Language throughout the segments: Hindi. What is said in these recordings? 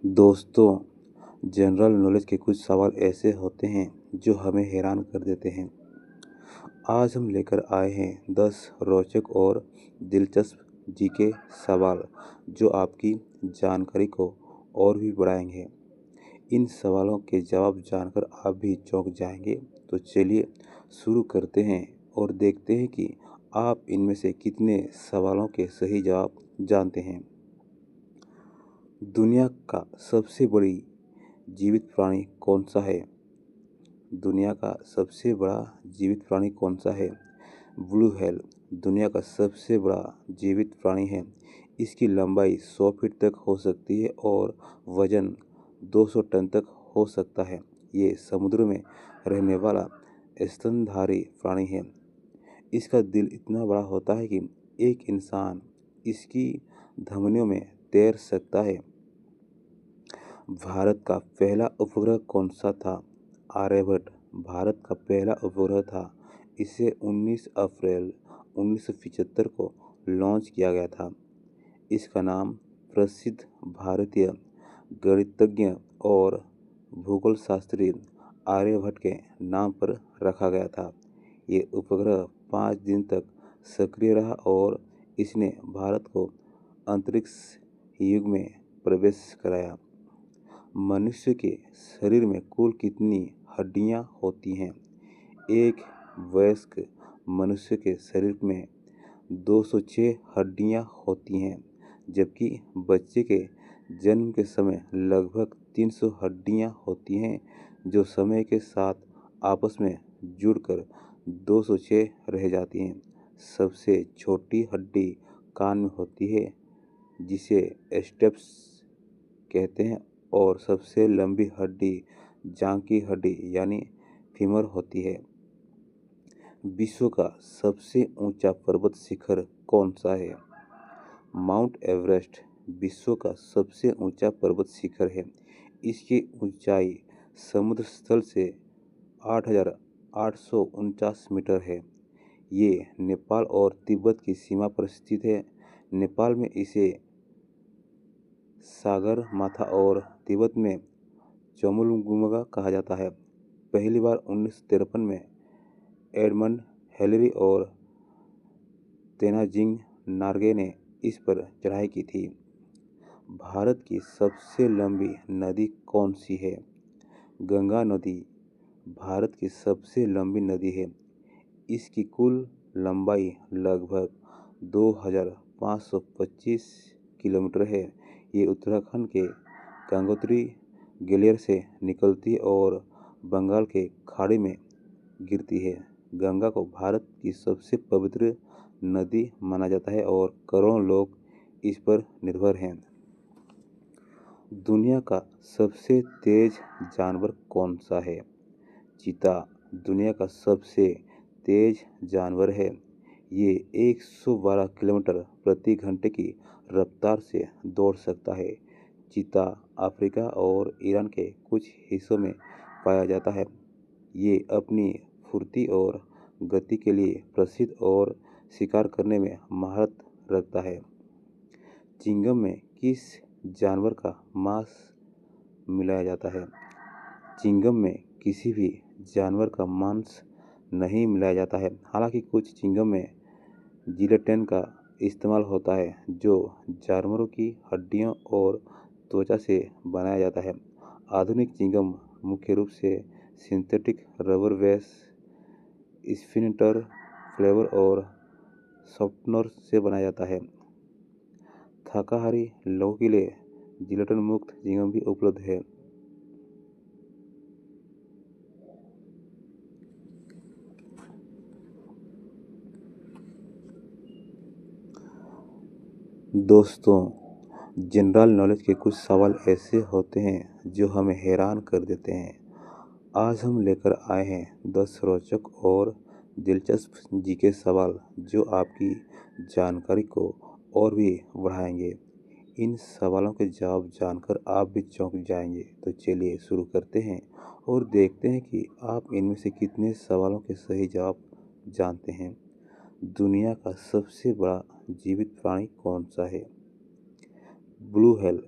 दोस्तों, जनरल नॉलेज के कुछ सवाल ऐसे होते हैं जो हमें हैरान कर देते हैं। आज हम लेकर आए हैं 10 रोचक और दिलचस्प जीके सवाल जो आपकी जानकारी को और भी बढ़ाएंगे। इन सवालों के जवाब जानकर आप भी चौंक जाएंगे। तो चलिए शुरू करते हैं और देखते हैं कि आप इनमें से कितने सवालों के सही जवाब जानते हैं। दुनिया का सबसे बड़ी जीवित प्राणी कौन सा है? दुनिया का सबसे बड़ा जीवित प्राणी कौन सा है? ब्लू व्हेल दुनिया का सबसे बड़ा जीवित प्राणी है। इसकी लंबाई 100 फीट तक हो सकती है और वजन 200 टन तक हो सकता है। ये समुद्र में रहने वाला स्तनधारी प्राणी है। इसका दिल इतना बड़ा होता है कि एक इंसान इसकी धमनियों में तैर सकता है। भारत का पहला उपग्रह कौन सा था? आर्यभट्ट भारत का पहला उपग्रह था। इसे 19 अप्रैल 1975 को लॉन्च किया गया था। इसका नाम प्रसिद्ध भारतीय गणितज्ञ और भूगोलशास्त्री आर्यभट्ट के नाम पर रखा गया था। ये उपग्रह 5 दिन तक सक्रिय रहा और इसने भारत को अंतरिक्ष युग में प्रवेश कराया। मनुष्य के शरीर में कुल कितनी हड्डियां होती हैं? एक वयस्क मनुष्य के शरीर में 206 हड्डियां होती हैं, जबकि बच्चे के जन्म के समय लगभग 300 हड्डियां होती हैं, जो समय के साथ आपस में जुड़कर 206 रह जाती हैं। सबसे छोटी हड्डी कान में होती है, जिसे स्टेप्स कहते हैं, और सबसे लंबी हड्डी जांघ की हड्डी यानी फीमर होती है। विश्व का सबसे ऊंचा पर्वत शिखर कौन सा है? माउंट एवरेस्ट विश्व का सबसे ऊंचा पर्वत शिखर है। इसकी ऊंचाई समुद्र स्थल से 8,849 मीटर है। ये नेपाल और तिब्बत की सीमा पर स्थित है। नेपाल में इसे सागरमाथा और तिब्बत में चोमोलुंगमा कहा जाता है। पहली बार 1953 में एडमंड हिलरी और तेनाजिंग नार्गे ने इस पर चढ़ाई की थी। भारत की सबसे लंबी नदी कौन सी है? गंगा नदी भारत की सबसे लंबी नदी है। इसकी कुल लंबाई लगभग 2,525 किलोमीटर है। ये उत्तराखंड के गंगोत्री ग्लेशियर से निकलती है और बंगाल के खाड़ी में गिरती है। गंगा को भारत की सबसे पवित्र नदी माना जाता है और करोड़ों लोग इस पर निर्भर हैं। दुनिया का सबसे तेज जानवर कौन सा है? चीता दुनिया का सबसे तेज जानवर है। ये 112 किलोमीटर प्रति घंटे की रफ्तार से दौड़ सकता है। चीता अफ्रीका और ईरान के कुछ हिस्सों में पाया जाता है। ये अपनी फुर्ती और गति के लिए प्रसिद्ध और शिकार करने में महारत रखता है। चिंगम में किस जानवर का मांस मिलाया जाता है? चिंगम में किसी भी जानवर का मांस नहीं मिलाया जाता है। हालांकि कुछ चिंगम में जिलेटिन का इस्तेमाल होता है, जो जानवरों की हड्डियों और त्वचा से बनाया जाता है। आधुनिक चिंगम मुख्य रूप से synthetic rubber base, sphincter, flavour और सॉफ्टनर से बनाया जाता है। शाकाहारी लोगों के लिए जिलेटिन मुक्त चिंगम भी उपलब्ध है। दोस्तों, जनरल नॉलेज के कुछ सवाल ऐसे होते हैं जो हमें हैरान कर देते हैं। आज हम लेकर आए हैं 10 रोचक और दिलचस्प जीके सवाल जो आपकी जानकारी को और भी बढ़ाएंगे। इन सवालों के जवाब जानकर आप भी चौंक जाएंगे। तो चलिए शुरू करते हैं और देखते हैं कि आप इनमें से कितने सवालों के सही जवाब जानते हैं। दुनिया का सबसे बड़ा जीवित प्राणी कौन सा है? ब्लू व्हेल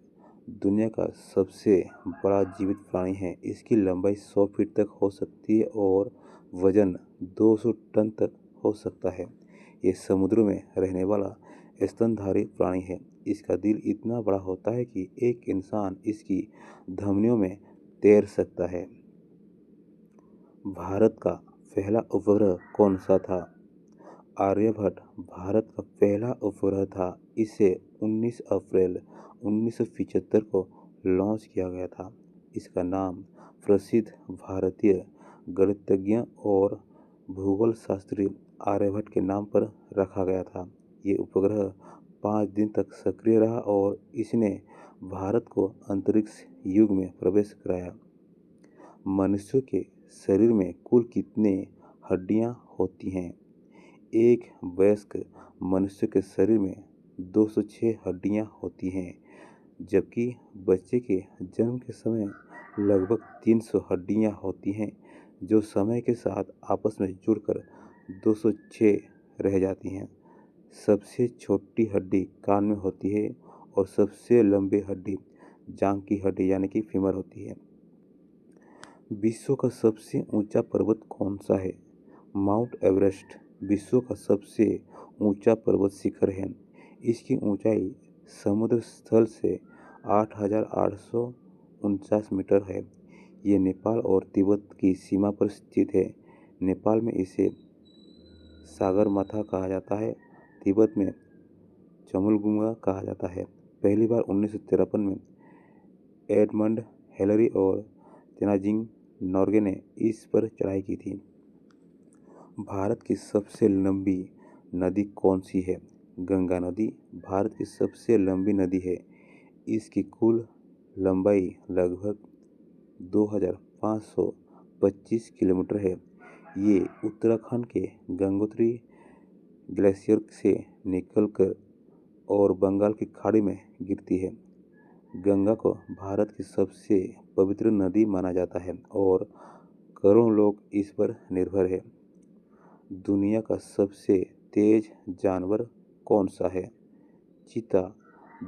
दुनिया का सबसे बड़ा जीवित प्राणी है। इसकी लंबाई 100 फीट तक हो सकती है और वजन 200 टन तक हो सकता है। ये समुद्र में रहने वाला स्तनधारी प्राणी है। इसका दिल इतना बड़ा होता है कि एक इंसान इसकी धमनियों में तैर सकता है। भारत का पहला उपग्रह कौन सा था? आर्यभट्ट भारत का पहला उपग्रह था। इसे 19 अप्रैल 1975 को लॉन्च किया गया था। इसका नाम प्रसिद्ध भारतीय गणितज्ञ और भूगोल शास्त्री आर्यभट्ट के नाम पर रखा गया था। ये उपग्रह 5 दिन तक सक्रिय रहा और इसने भारत को अंतरिक्ष युग में प्रवेश कराया। मनुष्य के शरीर में कुल कितने हड्डियां होती हैं? एक वयस्क मनुष्य के शरीर में 206 हड्डियां होती हैं, जबकि बच्चे के जन्म के समय लगभग 300 हड्डियां होती हैं, जो समय के साथ आपस में जुड़कर 206 रह जाती हैं। सबसे छोटी हड्डी कान में होती है और सबसे लंबी हड्डी जांघ की हड्डी यानी कि फीमर होती है। विश्व का सबसे ऊंचा पर्वत कौन सा है? माउंट एवरेस्ट विश्व का सबसे ऊंचा पर्वत शिखर है। इसकी ऊंचाई समुद्र स्थल से 8,849 मीटर है। ये नेपाल और तिब्बत की सीमा पर स्थित है। नेपाल में इसे सागरमाथा कहा जाता है। तिब्बत में चमुलगुंगा कहा जाता है। पहली बार 1953 में एडमंड हिलरी और तेनाजिंग नोर्गे ने इस पर चढ़ाई की थी। भारत की सबसे लंबी नदी कौन सी है? गंगा नदी भारत की सबसे लंबी नदी है। इसकी कुल लंबाई लगभग 2,525 किलोमीटर है। ये उत्तराखंड के गंगोत्री ग्लेशियर से निकलकर और बंगाल की खाड़ी में गिरती है। गंगा को भारत की सबसे पवित्र नदी माना जाता है और करोड़ों लोग इस पर निर्भर है। दुनिया का सबसे तेज जानवर कौन सा है? चीता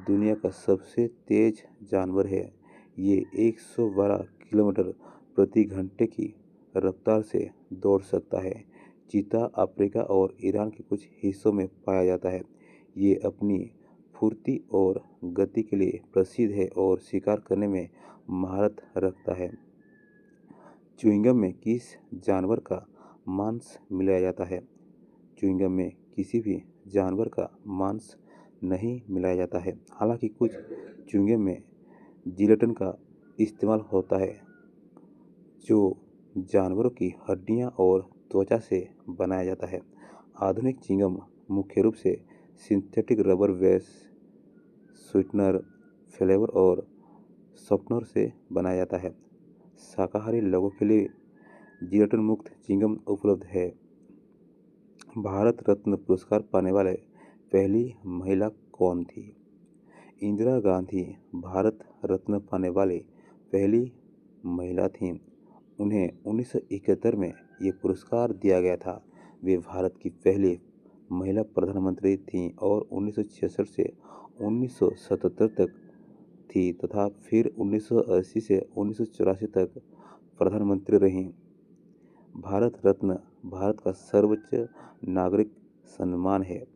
दुनिया का सबसे तेज जानवर है। ये 112 किलोमीटर प्रति घंटे की रफ्तार से दौड़ सकता है। चीता अफ्रीका और ईरान के कुछ हिस्सों में पाया जाता है। ये अपनी फुर्ती और गति के लिए प्रसिद्ध है और शिकार करने में महारत रखता है। च्युइंगम में किस जानवर का मांस मिलाया जाता है? च्युइंगम में किसी भी जानवर का मांस नहीं मिलाया जाता है। हालांकि कुछ च्युइंगम में जिलेटिन का इस्तेमाल होता है, जो जानवरों की हड्डियां और त्वचा से बनाया जाता है। आधुनिक च्युइंगम मुख्य रूप से synthetic rubber base, sweetener, flavour और सॉफ्टनर से बनाया जाता है। शाकाहारी लोगों के लिए जिलेटिन मुक्त च्युइंगम उपलब्ध है। भारत रत्न पुरस्कार पाने वाले पहली महिला कौन थी? इंदिरा गांधी भारत रत्न पाने वाली पहली महिला थीं। उन्हें 1971 में ये पुरस्कार दिया गया था। वे भारत की पहली महिला प्रधानमंत्री थीं और 1966 से 1977 तक थी तथा फिर 1980 से 1984 तक प्रधानमंत्री रहीं। भारत रत्न भारत का सर्वोच्च नागरिक सम्मान है।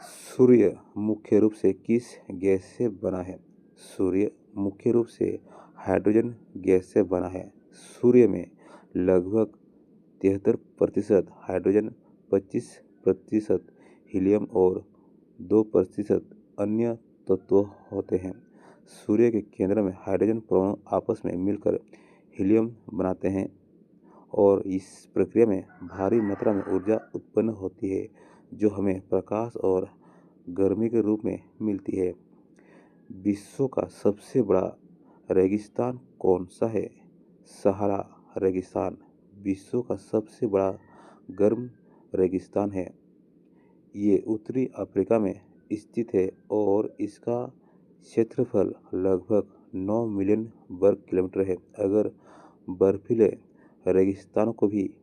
सूर्य मुख्य रूप से किस गैस से बना है? सूर्य मुख्य रूप से हाइड्रोजन गैस से बना है। सूर्य में लगभग 73% हाइड्रोजन, 25% हीलियम और 2% अन्य तत्व होते हैं। सूर्य के केंद्र में हाइड्रोजन परमाणु आपस में मिलकर हीलियम बनाते हैं और इस प्रक्रिया में भारी मात्रा में ऊर्जा उत्पन्न होती है, जो हमें प्रकाश और गर्मी के रूप में मिलती है। विश्व का सबसे बड़ा रेगिस्तान कौन सा है? सहारा रेगिस्तान विश्व का सबसे बड़ा गर्म रेगिस्तान है। ये उत्तरी अफ्रीका में स्थित है और इसका क्षेत्रफल लगभग 9 मिलियन वर्ग किलोमीटर है। अगर बर्फीले रेगिस्तानों को भी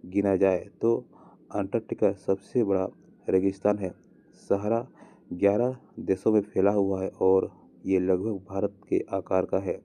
गिना जाए तो अंटार्कटिका सबसे बड़ा रेगिस्तान है। सहारा 11 देशों में फैला हुआ है और ये लगभग भारत के आकार का है।